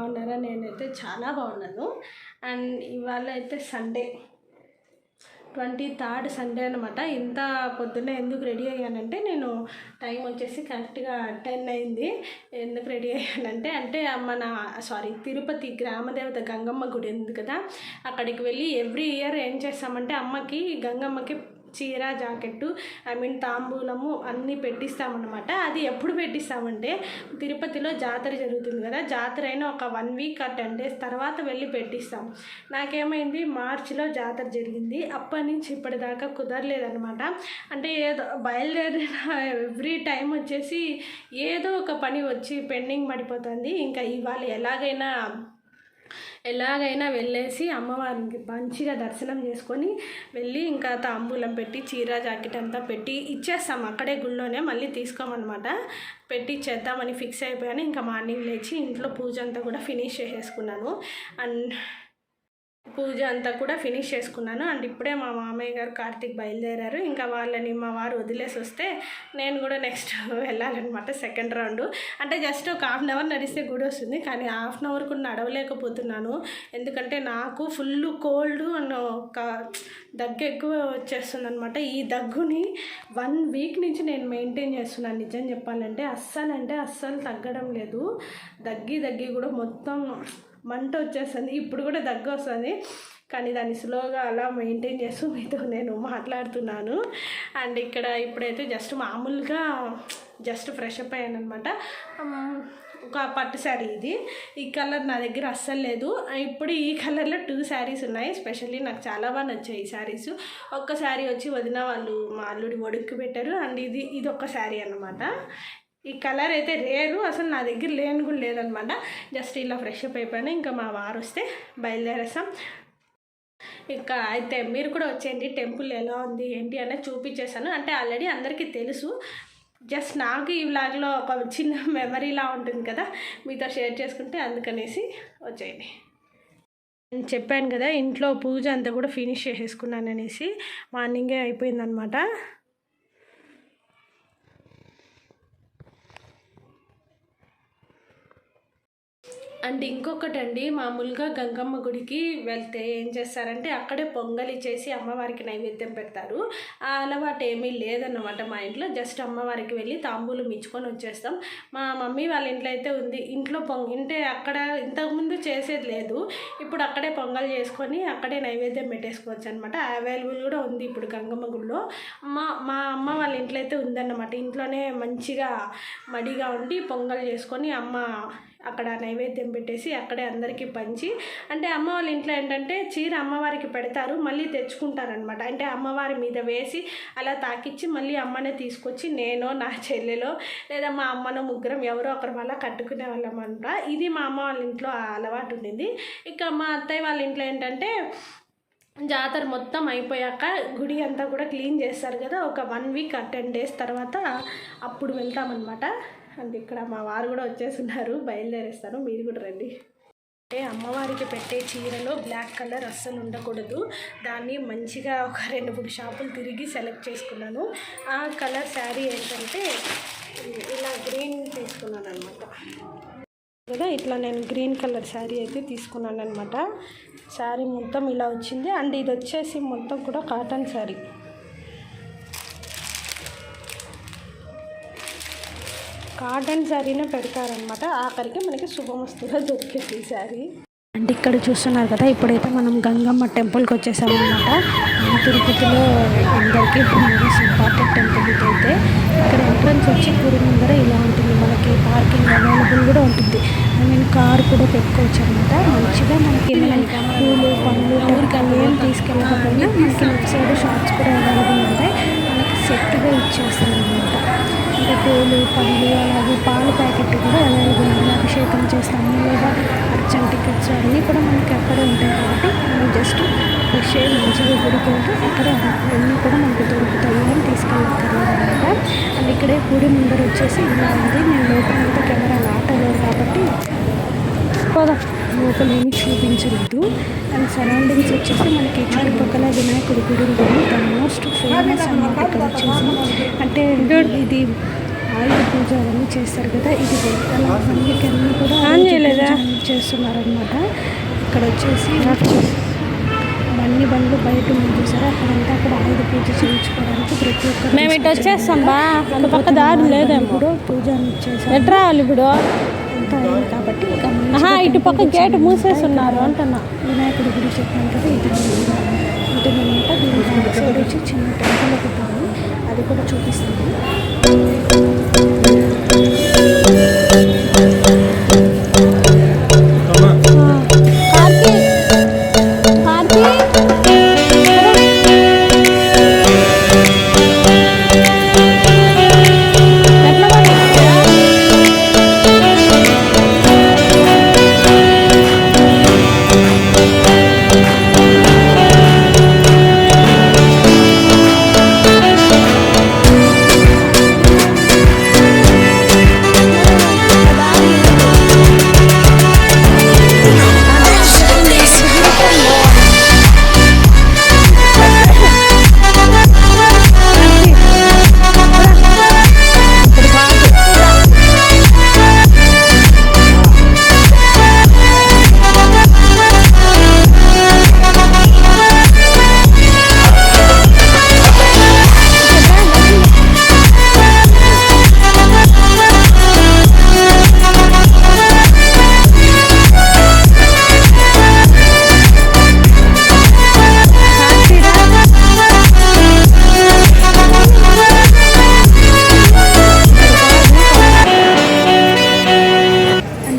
బాగున్నారా? నేనైతే చాలా బాగున్నాను. అండ్ ఇవాళ అయితే సండే, 23rd సండే అనమాట. ఇంత పొద్దున్నే ఎందుకు రెడీ అయ్యానంటే, నేను టైం వచ్చేసి కరెక్ట్గా 10 అయింది. ఎందుకు రెడీ అయ్యానంటే తిరుపతి గ్రామదేవత గంగమ్మ గుడి ఉంది కదా, అక్కడికి వెళ్ళి ఎవ్రీ ఇయర్ ఏం చేస్తామంటే అమ్మకి గంగమ్మకి చీర, జాకెట్టు, తాంబూలము అన్నీ పెట్టిస్తామన్నమాట. అది ఎప్పుడు పెట్టిస్తామంటే తిరుపతిలో జాతర జరుగుతుంది కదా, జాతర అయినా ఒక 1 వీక్ ఆ 10 days తర్వాత వెళ్ళి పెట్టిస్తాం. నాకేమైంది, మార్చిలో జాతర జరిగింది. అప్పటి నుంచి ఇప్పటిదాకా కుదరలేదనమాట. అంటే ఏదో బయలుదేరిన ఎవ్రీ టైం వచ్చేసి ఏదో ఒక పని వచ్చి పెండింగ్ పడిపోతుంది. ఇంకా ఇవాళ ఎలాగైనా వెళ్ళేసి అమ్మవారికి మంచిగా దర్శనం చేసుకొని వెళ్ళి ఇంకా తాంబూలం పెట్టి చీర జాకెట్ అంతా పెట్టి ఇచ్చేస్తాం. అక్కడే గుళ్ళోనే మళ్ళీ తీసుకోమన్నమాట. పెట్టి ఇచ్చేద్దామని ఫిక్స్ అయిపోయాను. ఇంకా మార్నింగ్ లేచి ఇంట్లో పూజ అంతా కూడా ఫినిష్ చేసేసుకున్నాను. అండ్ ఇప్పుడే మా మామయ్య గారు కార్తీక్ బయలుదేరారు. ఇంకా వాళ్ళని మా వారు వదిలేసి వస్తే నేను కూడా నెక్స్ట్ వెళ్ళాలన్నమాట. సెకండ్ రౌండ్ అంటే జస్ట్ ఒక 1/2 hour నడిస్తే గుడి వస్తుంది, కానీ 1/2 hour కూడా నడవలేకపోతున్నాను. ఎందుకంటే నాకు ఫుల్ కోల్డ్ అండ్ ఒక దగ్గు ఎక్కువ వచ్చేస్తుంది అనమాట. ఈ దగ్గుని 1 week నుంచి నేను మెయింటైన్ చేస్తున్నాను. నిజం చెప్పాలంటే అస్సలు తగ్గడం లేదు. దగ్గి కూడా మొత్తం మంట వచ్చేస్తుంది. ఇప్పుడు కూడా దగ్గు వస్తుంది, కానీ దాన్ని స్లోగా అలా మెయింటైన్ చేస్తూ మీతో నేను మాట్లాడుతున్నాను. అండ్ ఇక్కడ ఇప్పుడైతే మామూలుగా ఫ్రెష్ అప్ అయ్యాను అనమాట. ఒక పట్టు శారీ, ఈ కలర్ నా దగ్గర అస్సలు లేదు. ఇప్పుడు ఈ కలర్లో 2 శారీస్ ఉన్నాయి. స్పెషల్లీ నాకు చాలా బాగా నచ్చాయి ఈ శారీస్. ఒక్క శారీ వచ్చి వదిన వాళ్ళు మా అల్లుడి ఒడుక్కి పెట్టారు. అండ్ ఇది ఒక శారీ అన్నమాట. ఈ కలర్ అయితే రేరు, అసలు నా దగ్గర లేని కూడా లేదనమాట. జస్ట్ ఇలా ఫ్రెష్ అప్ అయిపోయాను. ఇంకా మా వారు వస్తే బయలుదేరేస్తాం. ఇంకా అయితే మీరు కూడా వచ్చేయండి. టెంపుల్ ఎలా ఉంది ఏంటి అనేది చూపించేశాను. అంటే ఆల్రెడీ అందరికీ తెలుసు, జస్ట్ నాకు ఈ వ్లాగ్లో ఒక చిన్న మెమరీలా ఉంటుంది కదా, మీతో షేర్ చేసుకుంటే అందుకనేసి వచ్చేయండి. నేను చెప్పాను కదా ఇంట్లో పూజ అంతా కూడా ఫినిష్ చేసేసుకున్నాను అనేసి, మార్నింగే అయిపోయిందనమాట. అండ్ ఇంకొకటండి, మామూలుగా గంగమ్మ గుడికి వెళ్తే ఏం చేస్తారంటే అక్కడే పొంగలి చేసి అమ్మవారికి నైవేద్యం పెడతారు. ఆ అలవాటు ఏమీ లేదన్నమాట మా ఇంట్లో. జస్ట్ అమ్మవారికి వెళ్ళి తాంబూలం ఇచ్చుకొని వచ్చేస్తాం. మా మమ్మీ వాళ్ళ ఇంట్లో అయితే ఉంది. ఇంట్లో అంటే అక్కడ ఇంతకుముందు చేసేది లేదు, ఇప్పుడు అక్కడే పొంగల్ చేసుకొని అక్కడే నైవేద్యం పెట్టేసుకోవచ్చు అనమాట. అవైలబుల్ కూడా ఉంది ఇప్పుడు గంగమ్మ గుడిలో. మా అమ్మ వాళ్ళ ఇంట్లో అయితే ఉందన్నమాట. ఇంట్లోనే మంచిగా మడిగా ఉండి పొంగల్ చేసుకొని అమ్మ అక్కడ నైవేద్యం పెట్టేసి అక్కడే అందరికీ పంచి, అంటే అమ్మ వాళ్ళ ఇంట్లో ఏంటంటే చీర అమ్మవారికి పెడతారు, మళ్ళీ తెచ్చుకుంటారనమాట. అంటే అమ్మవారి మీద వేసి అలా తాకిచ్చి మళ్ళీ అమ్మనే తీసుకొచ్చి నేను నా చెల్లెలో లేదా మా అమ్మనో ముగ్గురం ఎవరో ఒకరి వల్ల కట్టుకునే వాళ్ళం అనమాట. ఇది మా అమ్మ వాళ్ళ ఇంట్లో అలవాటు ఉండింది. ఇక మా అత్తయ్య వాళ్ళ ఇంట్లో ఏంటంటే జాతర మొత్తం అయిపోయాక గుడి అంతా కూడా క్లీన్ చేస్తారు కదా, ఒక 1 week 10 days తర్వాత అప్పుడు వెళ్తామన్నమాట. అంటే ఇక్కడ మా వారు కూడా వచ్చేస్తున్నారు, బయలుదేరేస్తాను, మీరు కూడా రండి. అంటే అమ్మవారికి పెట్టే చీరలో బ్లాక్ కలర్ అస్సలు ఉండకూడదు. దాన్ని మంచిగా ఒక 2-3 షాపులు తిరిగి సెలెక్ట్ చేసుకున్నాను. ఆ కలర్ శారీ ఏంటంటే ఇలా గ్రీన్ తీసుకున్నాను అనమాట కదా. ఇట్లా నేను గ్రీన్ కలర్ శారీ అయితే తీసుకున్నాను అనమాట. శారీ మొత్తం ఇలా వచ్చింది. అండ్ ఇది వచ్చేసి మొత్తం కూడా కాటన్ శారీ. కాటన్ శారీనే పెడతారనమాట. ఆఖరికి మనకి శుభమస్తుగా దొరికేది ఈ శారీ. అండ్ ఇక్కడ చూస్తున్నారు కదా, ఇప్పుడైతే మనం గంగమ్మ టెంపుల్కి వచ్చేసామన్నమాట. తిరుపతిలో అందరికీ మోస్ట్ ఇంపార్టెంట్ టెంపుల్ అయితే. ఇక్కడ ఎంట్రన్స్ వచ్చి గుడి ముందర ఇలా ఉంటుంది. మనకి పార్కింగ్ అవైలబుల్ కూడా ఉంటుంది. కార్ కూడా పెట్టుకోవచ్చు అనమాట. మంచిగా మనకి ఏమైనా పూలు పండ్లు టెంకాయలు ఏం తీసుకెళ్ళకపోయినా మనకి లెఫ్ట్ సైడ్ షాప్స్ కూడా అవైలబుల్ ఉంటాయి. మనకి సెట్గా ఇచ్చేస్తారు అనమాట. అంటే పూలు పండ్లు అలాగే పాల ప్యాకెట్ కూడా అవైలబుల్ ఉంది. అభిషేకం చేస్తాము లేదా అర్చన టికెట్స్ అన్నీ కూడా మనకి అక్కడే ఉంటాయి. కాబట్టి మనం జస్ట్ ఫ్రెష్ అయ్యి మంచిగా గుడికి వెళ్తే అక్కడే అన్నీ కూడా మనకి దొరుకుతాయి అని తీసుకెళ్ళక్కర్లేదన్నమాట. అండ్ ఇక్కడే గుడి ముందర వచ్చేసి ఇలా ఉంది. నేను లోపలంతా కెమెరా లాటలేదు కాబట్టి లోపల ఏమి చూపించలేదు. అండ్ సరౌండింగ్స్ వచ్చేసి మనకి చుట్టుపక్కల వినాయకుడి గుడి ఉంటుంది. ద మోస్ట్ ఫేమస్ అన్నమాట ఇక్కడ వచ్చేసి. అంటే ఇది ఆయుధ పూజ అవన్నీ చేస్తారు కదా, ఇది అవన్నీ కూడా చేస్తున్నారనమాట. ఇక్కడ వచ్చేసి అన్ని బండ్లు బయట చూసారా, అక్కడంతా కూడా ఆయుధ పూజ చేయించుకోవడానికి ప్రతి ఒక్కరు మేము ఇటు వచ్చేస్తాం బా, అంత పక్క దారి లేదేమో. ఇప్పుడు పూజ చేసాం, ఎట్లా రావాలి ఇప్పుడు అంతా అయింది కాబట్టి ఇటు పక్క గేట్ మూసేస్తున్నారు అంటున్నా. వినాయకుడి గుడి చెప్పాను కదా, ఇది ఉంటుందన్నమాట. దీని సైడ్ వచ్చి చిన్న టెంపుల్ ఒకటి ఉంది, అది కూడా చూపిస్తాను.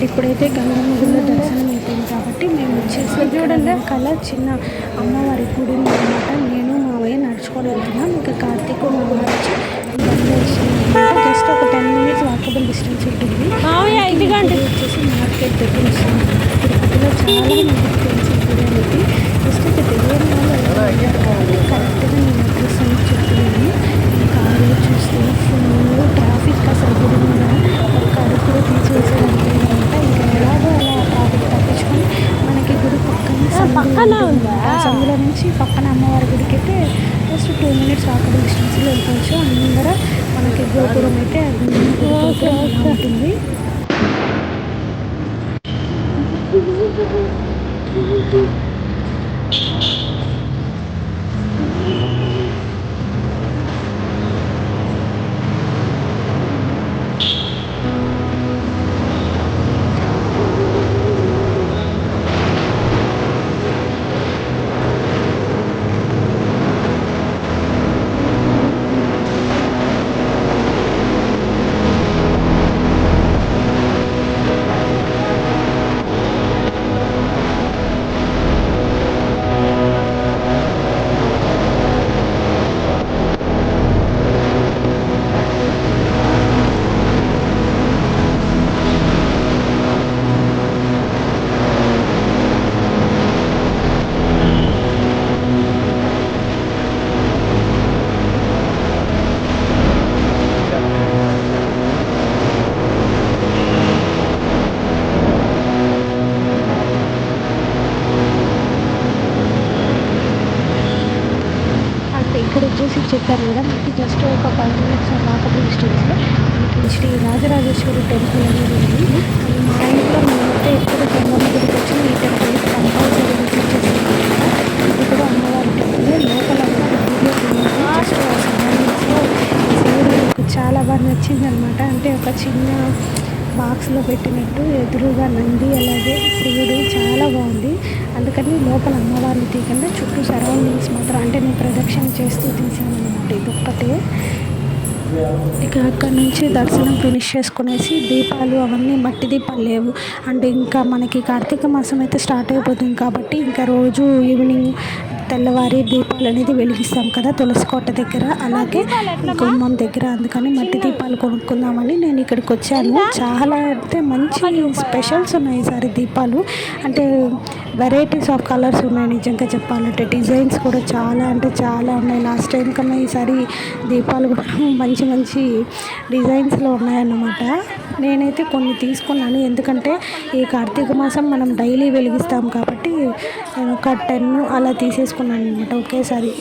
ఇప్పుడైతే గంగమ్మ గుడిలో దర్శనం అయిపోయింది కాబట్టి మేము వచ్చేసి చూడండి కల చిన్న అమ్మవారి గుడి అనమాట. నేను మావయ్య నడుచుకొని వెళ్తున్నాం. ఇంకా కార్తీక్ మా వారు వచ్చి జస్ట్ ఒక 10 minutes వాకబుల్ డిస్టెన్స్ ఉంటుంది. వచ్చేసి మార్కెట్ దగ్గర వస్తుంది. తిరుపతిలో చాలా మందికి తెలిసిన గుడి అనేది. జస్ట్ ఒక తెలియని వాళ్ళు కరెక్ట్గా నేను అడ్రస్ అని చెప్తున్నాను. ఇంకా ఆ రోజు చూస్తే ఫుల్ ట్రాఫిక్, అసలు గుడి మీద ఒక అడుగు కూడా తీసివేసేదానికి అనమాట. ఇంకా ఎలాగో అలా ట్రాఫిక్ తప్పించుకొని మనకి గుడి పక్కన సందులో నుంచి పక్కన అమ్మవారి గుడికి అయితే జస్ట్ 2 minutes వాకబుల్ డిస్టెన్స్లో వెళ్ళిపోవచ్చు. అందరూ మనకి గోపురం అయితే ఉంటుంది. ఇక్కడ వచ్చేసి చెప్పారు కదా, మనకి జస్ట్ ఒక 5 minutes వాకబుల్ డిస్టెన్స్లో మనకి శ్రీ రాజరాజేశ్వరి టెంపుల్ అనేది ఉంది. మా ఇంట్లో మేమైతే ఎప్పుడు గంగమ్మ గుడికి వచ్చి ఈ టెంపుల్ కంపల్సరీ విజిట్ చేస్తాం. ఇది కూడా అమ్మవారి టెంపుల్. లోపల జస్ట్ ఆ సరౌండింగ్స్లో శివుడు చాలా బాగా నచ్చింది అనమాట. అంటే ఒక చిన్న బాక్స్లో పెట్టినట్టు ఎదురుగా నంది, అలాగే శివుడు చాలా బాగుంది. అందుకని లోపల అమ్మవారిని తీయకుండా చుట్టూ సరౌండింగ్స్ మాత్రం అంటే నేను ప్రదక్షిణ చేస్తూ తీసాను అనమాట. ఇది ఒక్కటే. ఇక అక్కడ నుంచి దర్శనం ఫినిష్ చేసుకునేసి దీపాలు అవన్నీ మట్టి దీపాలు లేవు. అంటే ఇంకా మనకి కార్తీక మాసం అయితే స్టార్ట్ అయిపోతుంది కాబట్టి ఇంకా రోజు ఈవినింగ్ తెల్లవారి దీపాలు అనేది వెలిగిస్తాం కదా తులసి కోట దగ్గర, అలాగే గుమ్మం దగ్గర. అందుకని మట్టి దీపాలు కొనుక్కుందామని నేను ఇక్కడికి వచ్చాను. చాలా అంటే మంచి స్పెషల్స్ ఉన్నాయి ఈసారి దీపాలు. అంటే వెరైటీస్ ఆఫ్ కలర్స్ ఉన్నాయి. నిజంగా చెప్పాలంటే డిజైన్స్ కూడా చాలా అంటే చాలా ఉన్నాయి. లాస్ట్ టైం కన్నా ఈసారి దీపాలు కూడా మంచి మంచి డిజైన్స్లో ఉన్నాయన్నమాట. నేనైతే కొన్ని తీసుకున్నాను, ఎందుకంటే ఈ కార్తీక మాసం మనం డైలీ వెలిగిస్తాం కాబట్టి నేను ఒక 10 అలా తీసేసుకున్నాను అనమాట ఒకేసారి.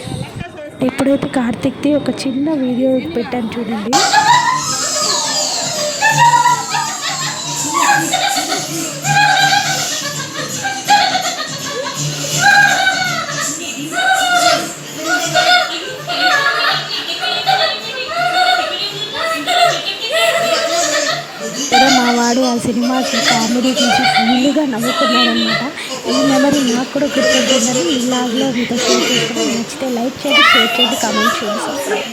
ఇప్పుడైతే కార్తీక్ది ఒక చిన్న వీడియో పెట్టాను చూడండి. అమ్మకి కామెడీ చూసి ఫుల్గా నవ్వుకున్నారనమాట. ఈ మెమరీ నాకు కూడా గుర్తుంటుందని ఈ వ్లాగ్లో మీతో షేర్ చేసుకున్నాను. నచ్చితే లైక్ చేయండి, షేర్ చేయండి, కామెంట్ చేయండి, సబ్స్క్రైబ్.